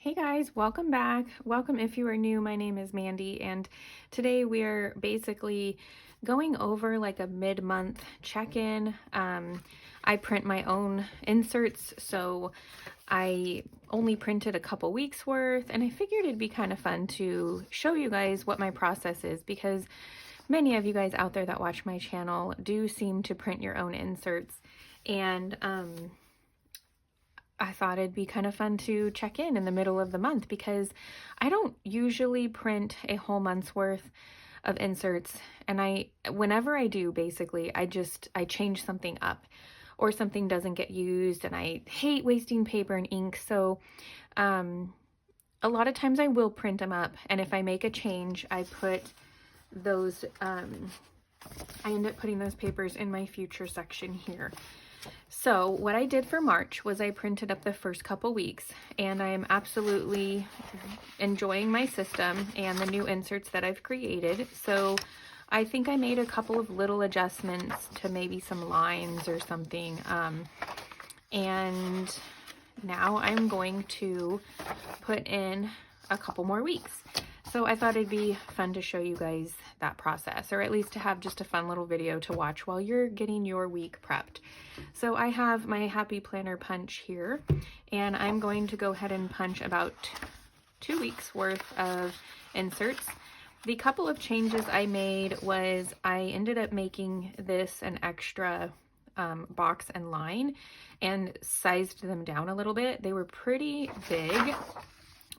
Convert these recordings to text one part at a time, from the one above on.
Hey guys, welcome back. Welcome if you are new. My name is Mandy, and today we are basically going over like a mid-month check-in. I print my own inserts, so I only printed a couple weeks worth, and I figured it'd be kind of fun to show you guys what my process is, because many of you guys out there that watch my channel do seem to print your own inserts, and I thought it'd be kind of fun to check in the middle of the month, because I don't usually print a whole month's worth of inserts, and whenever I do, basically I change something up or something doesn't get used, and I hate wasting paper and ink. So a lot of times I will print them up, and if I make a change, I put those I end up putting those papers in my future section here. So what I did for March was I printed up the first couple weeks, and I am absolutely enjoying my system and the new inserts that I've created. So I think I made a couple of little adjustments to maybe some lines or something. And now I'm going to put in a couple more weeks. So I thought it'd be fun to show you guys that process, or at least to have just a fun little video to watch while you're getting your week prepped. So I have my Happy Planner punch here, and I'm going to go ahead and punch about 2 weeks worth of inserts. The couple of changes I made was I ended up making this an extra box and line and sized them down a little bit. They were pretty big.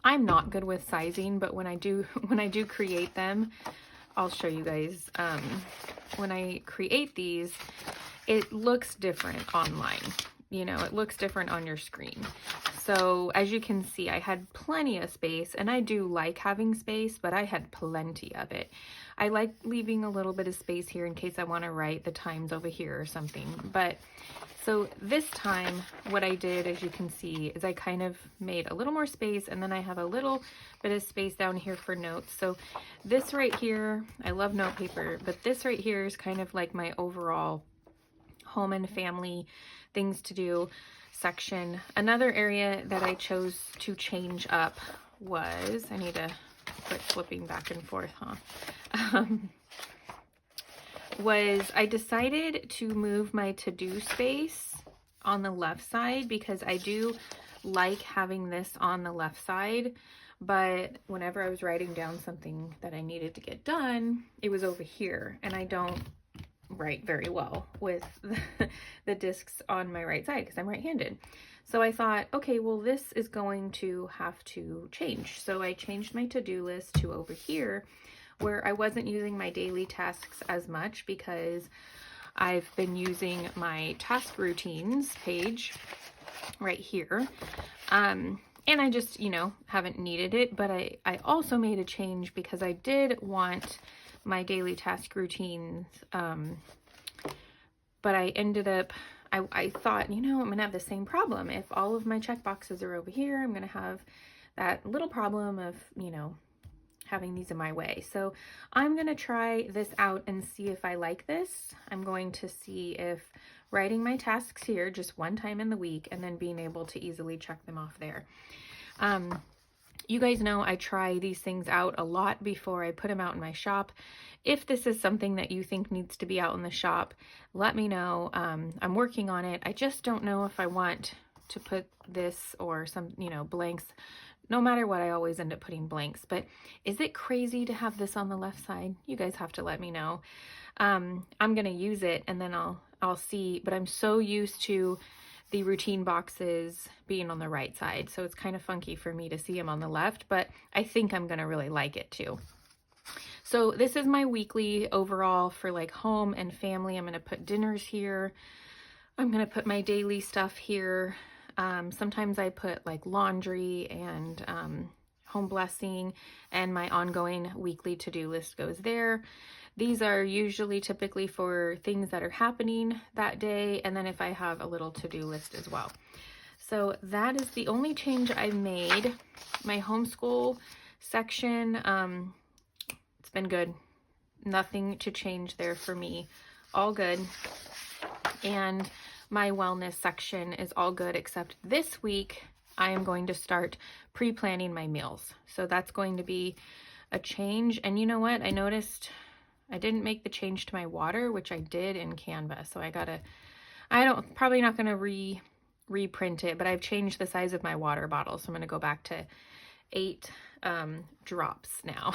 I'm not good with sizing, but when I do create them, I'll show you guys. When I create these, it looks different online. You know, it looks different on your screen. So as you can see, I had plenty of space, and I do like having space, but I had plenty of it. I like leaving a little bit of space here in case I want to write the times over here or something. But so this time, what I did, as you can see, is I kind of made a little more space, and then I have a little bit of space down here for notes. So this right here, I love note paper, but this right here is kind of like my overall home and family things to do section. Another area that I chose to change up was, I need to quit flipping back and forth, was I decided to move my to-do space on the left side, because I do like having this on the left side, but whenever I was writing down something that I needed to get done, it was over here, and I don't write very well with the discs on my right side because I'm right-handed. So I thought, okay, well, this is going to have to change. So I changed my to-do list to over here, where I wasn't using my daily tasks as much because I've been using my task routines page right here. And I just, you know, haven't needed it, but I also made a change because I did want my daily task routines, but I ended up, I thought, you know, I'm gonna have the same problem. If all of my check boxes are over here, I'm gonna have that little problem of, you know, having these in my way. So I'm gonna try this out and see if I like this. I'm going to see if writing my tasks here just one time in the week and then being able to easily check them off there. You guys know I try these things out a lot before I put them out in my shop. If this is something that you think needs to be out in the shop, let me know. I'm working on it. I just don't know if I want to put this or some, you know, blanks. No matter what, I always end up putting blanks. But is it crazy to have this on the left side? You guys have to let me know. I'm gonna use it, and then I'll see. But I'm so used to the routine boxes being on the right side, so it's kind of funky for me to see them on the left, but I think I'm gonna really like it too. So this is my weekly overall for like home and family. I'm gonna put dinners here. I'm gonna put my daily stuff here. Sometimes I put like laundry and home blessing, and my ongoing weekly to-do list goes there. These are usually typically for things that are happening that day, and then if I have a little to-do list as well. So that is the only change I made. My homeschool section, it's been good. Nothing to change there for me. All good. And my wellness section is all good, except this week I am going to start pre-planning my meals. So that's going to be a change. And you know what? I noticed I didn't make the change to my water, which I did in Canva. So probably not going to reprint it, but I've changed the size of my water bottle. So I'm going to go back to 8 drops now.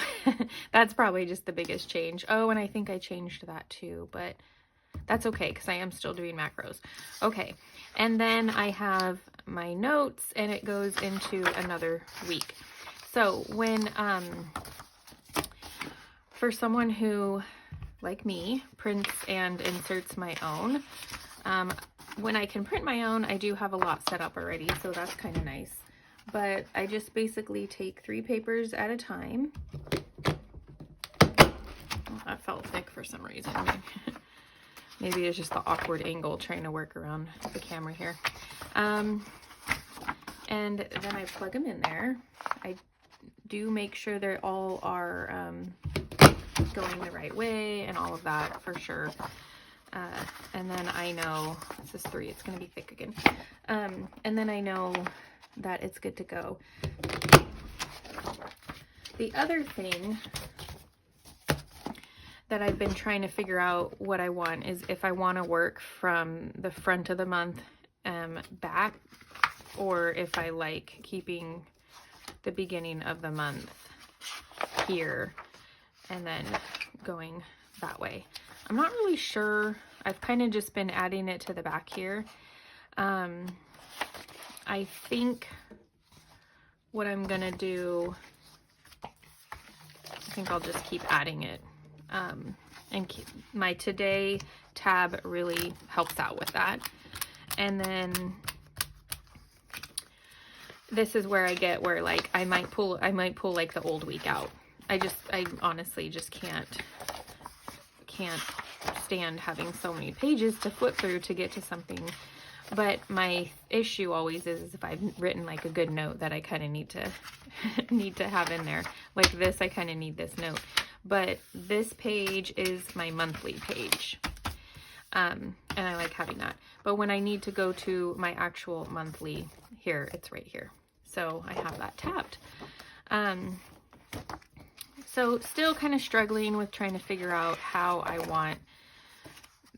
That's probably just the biggest change. Oh, and I think I changed that too, but that's okay because I am still doing macros. Okay, and then I have my notes, and it goes into another week. So when for someone who, like me, prints and inserts my own, when I can print my own, I do have a lot set up already, so that's kind of nice. But I just basically take 3 papers at a time. Oh, that felt thick for some reason. Maybe it's just the awkward angle trying to work around the camera here. And then I plug them in there. I do make sure they all are going the right way and all of that for sure. And then I know, this is 3, it's going to be thick again. And then I know that it's good to go. The other thing that I've been trying to figure out what I want is if I want to work from the front of the month back, or if I like keeping the beginning of the month here and then going that way. I'm not really sure. I've kind of just been adding it to the back here. I think what I'm gonna do, I think I'll just keep adding it. And my today tab really helps out with that. And then this is where I get where like I might pull like the old week out. I honestly just can't stand having so many pages to flip through to get to something. But my issue always is if I've written like a good note that I kind of need to have in there. Like this, I kind of need this note. But this page is my monthly page. And I like having that. But when I need to go to my actual monthly, here, it's right here. So I have that tabbed. So still kind of struggling with trying to figure out how I want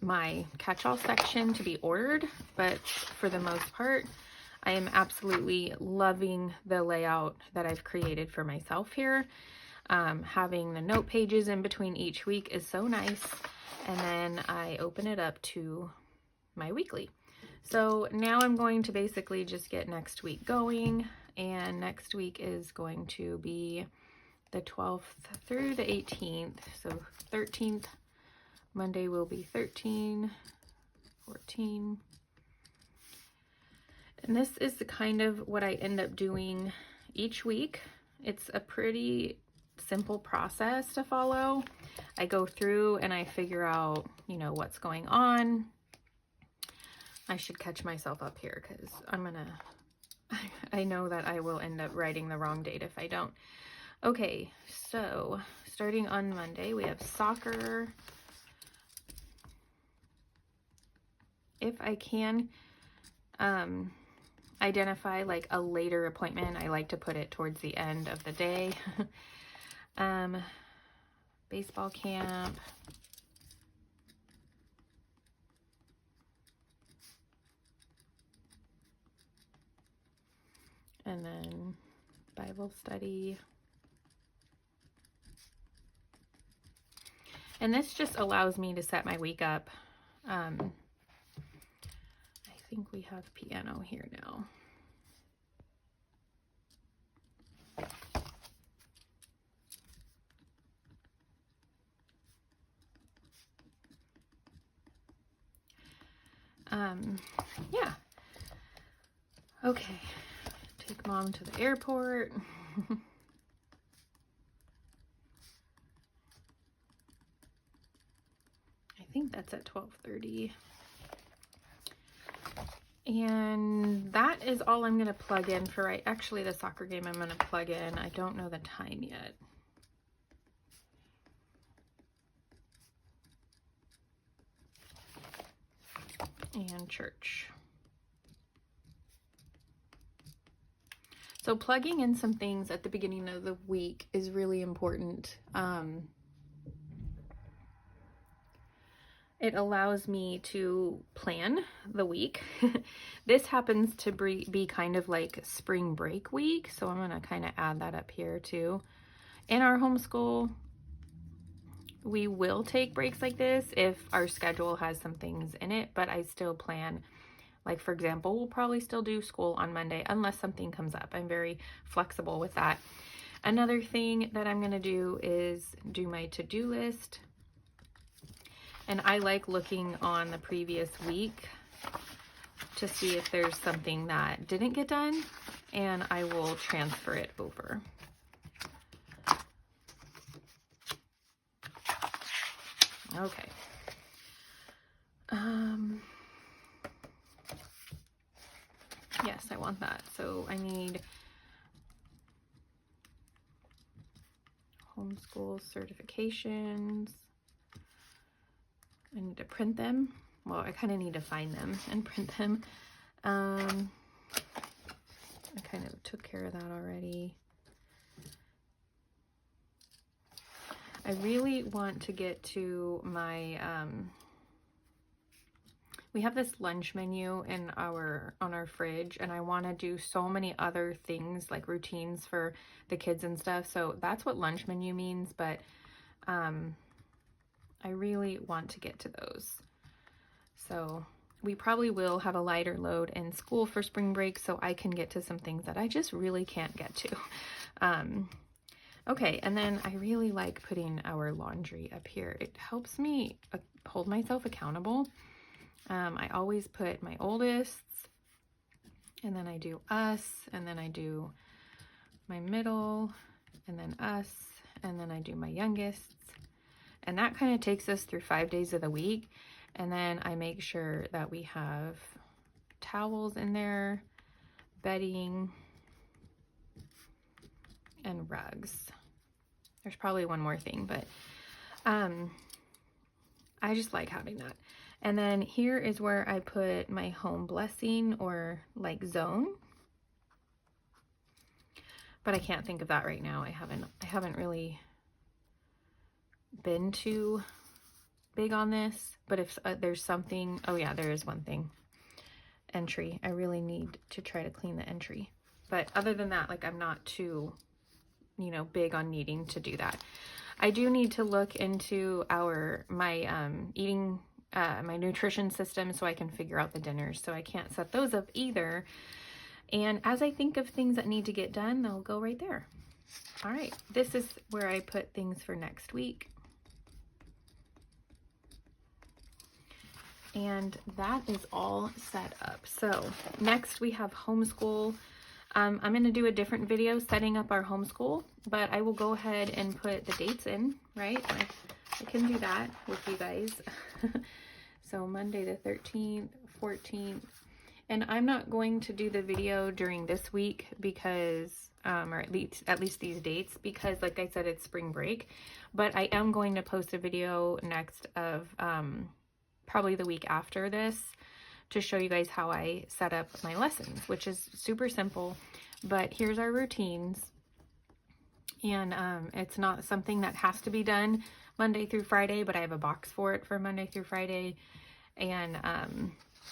my catch-all section to be ordered, but for the most part, I am absolutely loving the layout that I've created for myself here. Having the note pages in between each week is so nice, and then I open it up to my weekly. So now I'm going to basically just get next week going, and next week is going to be the 12th through the 18th, so 13th. Monday will be 13, 14. And this is the kind of what I end up doing each week. It's a pretty simple process to follow. I go through and I figure out, you know, what's going on. I should catch myself up here because I know that I will end up writing the wrong date if I don't. Okay, so starting on Monday, we have soccer. If I can identify like a later appointment, I like to put it towards the end of the day. Baseball camp. And then Bible study. And this just allows me to set my week up. I think we have piano here now. Yeah. Okay. Take mom to the airport. I think that's at 12:30. And that is all I'm going to plug in for actually the soccer game I'm going to plug in. I don't know the time yet. And church. So plugging in some things at the beginning of the week is really important. It allows me to plan the week. This happens to be kind of like spring break week, so I'm gonna kind of add that up here too. In our homeschool, we will take breaks like this if our schedule has some things in it, but I still plan. Like, for example, we'll probably still do school on Monday unless something comes up. I'm very flexible with that. Another thing that I'm gonna do is do my to-do list. And I like looking on the previous week to see if there's something that didn't get done, and I will transfer it over. Okay. Yes, I want that. So I need homeschool certifications. I need to print them. Well, I kind of need to find them and print them. I kind of took care of that already. I really want to get to my, we have this lunch menu in on our fridge, and I want to do so many other things like routines for the kids and stuff. So that's what lunch menu means, but I really want to get to those. So we probably will have a lighter load in school for spring break, so I can get to some things that I just really can't get to. Okay, and then I really like putting our laundry up here. It helps me hold myself accountable. I always put my oldest, and then I do us, and then I do my middle, and then us, and then I do my youngest. And that kind of takes us through 5 days of the week. And then I make sure that we have towels in there, bedding, and rugs. There's probably one more thing, but I just like having that. And then here is where I put my home blessing or like zone. But I can't think of that right now. I haven't really been too big on this, but if there's something, oh yeah, there is one thing. Entry. I really need to try to clean the entry. But other than that, like, I'm not too, big on needing to do that. I do need to look into my eating, my nutrition system so I can figure out the dinners. So I can't set those up either. And as I think of things that need to get done, they'll go right there. All right, this is where I put things for next week. And that is all set up. So next we have homeschool. I'm going to do a different video setting up our homeschool, but I will go ahead and put the dates in, right? I can do that with you guys. So Monday the 13th, 14th, and I'm not going to do the video during this week because, or at least these dates, because like I said, it's spring break, but I am going to post a video next of, probably the week after this, to show you guys how I set up my lessons, which is super simple. But here's our routines, and it's not something that has to be done Monday through Friday, but I have a box for it for Monday through Friday, and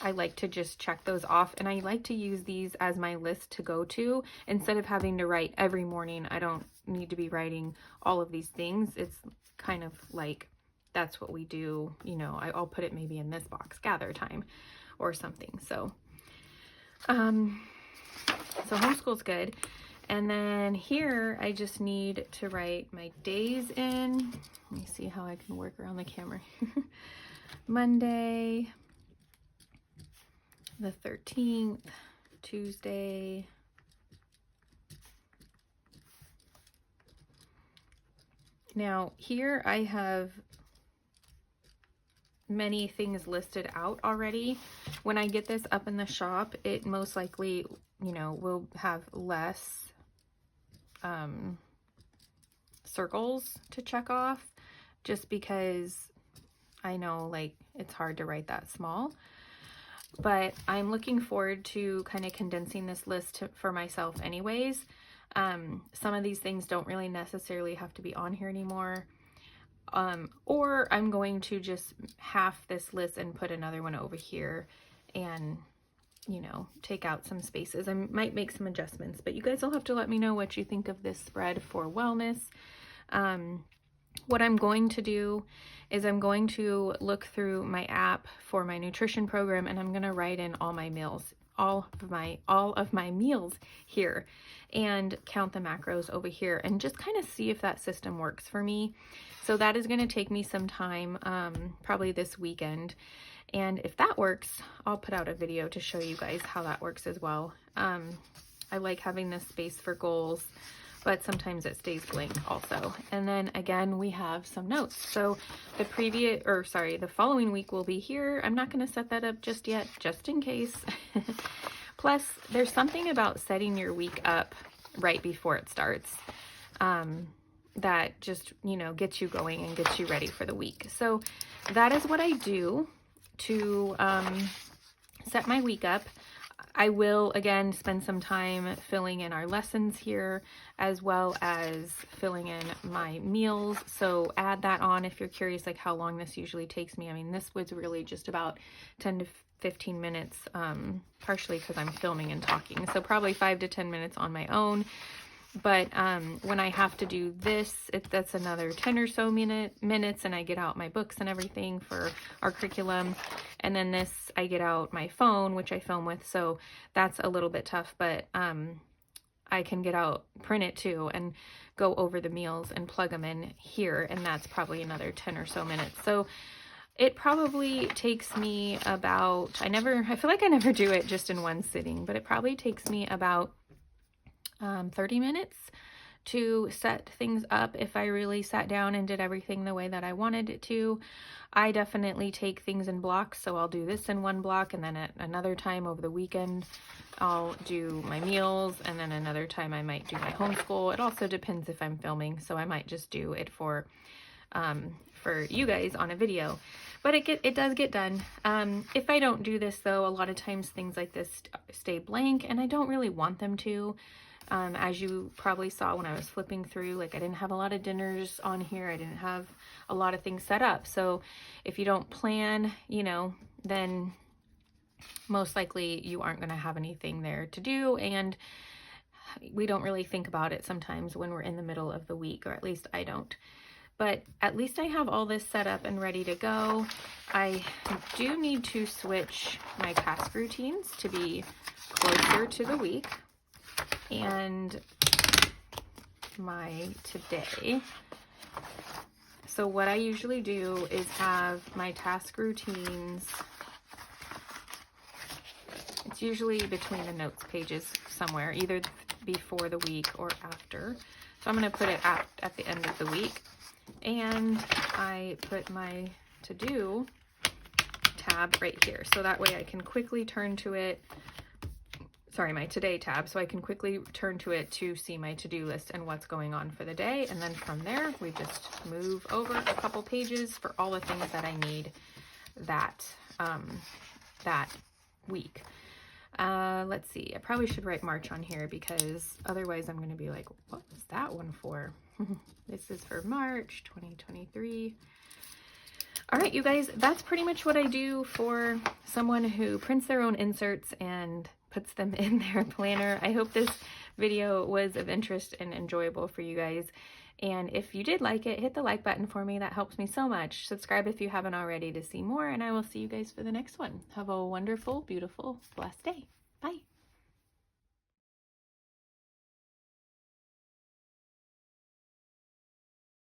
I like to just check those off, and I like to use these as my list to go to instead of having to write every morning. I don't need to be writing all of these things. It's kind of like, that's what we do, I'll put it maybe in this box, gather time or something. So homeschool's good. And then here I just need to write my days in. Let me see how I can work around the camera. Monday the 13th, Tuesday, now here I have many things listed out already. When I get this up in the shop, it most likely, will have less circles to check off, just because I know, like, it's hard to write that small. but I'm looking forward to kind of condensing this list for myself anyways. Some of these things don't really necessarily have to be on here anymore. Or I'm going to just half this list and put another one over here and, you know, take out some spaces. I might make some adjustments, but you guys will have to let me know what you think of this spread for wellness. What I'm going to do is I'm going to look through my app for my nutrition program, and I'm going to write in all my meals, all of my meals here, and count the macros over here and just kind of see if that system works for me. So that is going to take me some time, probably this weekend. And if that works, I'll put out a video to show you guys how that works as well. I like having this space for goals, but sometimes it stays blank also. And then again, we have some notes. So the following week will be here. I'm not going to set that up just yet, just in case. Plus, there's something about setting your week up right before it starts that just, you know, gets you going and gets you ready for the week. So that is what I do to set my week up. I will, again, spend some time filling in our lessons here, as well as filling in my meals. So add that on if you're curious, like how long this usually takes me. I mean, this was really just about 10 to 15 minutes, partially because I'm filming and talking. So probably 5 to 10 minutes on my own. But when I have to do this, that's another 10 or so minutes, and I get out my books and everything for our curriculum. And then this, I get out my phone, which I film with, so that's a little bit tough, but I can get out, print it too, and go over the meals and plug them in here, and that's probably another 10 or so minutes. So it probably takes me about, I feel like I never do it just in one sitting, but it probably takes me about 30 minutes to set things up if I really sat down and did everything the way that I wanted it to. I definitely take things in blocks, so I'll do this in one block, and then at another time over the weekend I'll do my meals, and then another time I might do my homeschool. It also depends if I'm filming, so I might just do it for you guys on a video. But it does get done. If I don't do this though, a lot of times things like this stay blank, and I don't really want them to. As you probably saw when I was flipping through, like I didn't have a lot of dinners on here. I didn't have a lot of things set up. So if you don't plan, you know, then most likely you aren't going to have anything there to do. And we don't really think about it sometimes when we're in the middle of the week, or at least I don't. But at least I have all this set up and ready to go. I do need to switch my task routines to be closer to the week. And my today. So what I usually do is have my task routines. It's usually between the notes pages somewhere, either before the week or after. So I'm going to put it at the end of the week. And I put my to-do tab right here. So that way I can quickly turn to it. Sorry, my today tab, so I can quickly turn to it to see my to-do list and what's going on for the day. And then from there, we just move over a couple pages for all the things that I need that week. Let's see, I probably should write March on here, because otherwise I'm going to be like, what was that one for? This is for March 2023. All right, you guys, that's pretty much what I do for someone who prints their own inserts and puts them in their planner. I hope this video was of interest and enjoyable for you guys. And if you did like it, hit the like button for me. That helps me so much. Subscribe if you haven't already to see more, and I will see you guys for the next one. Have a wonderful, beautiful, blessed day. Bye.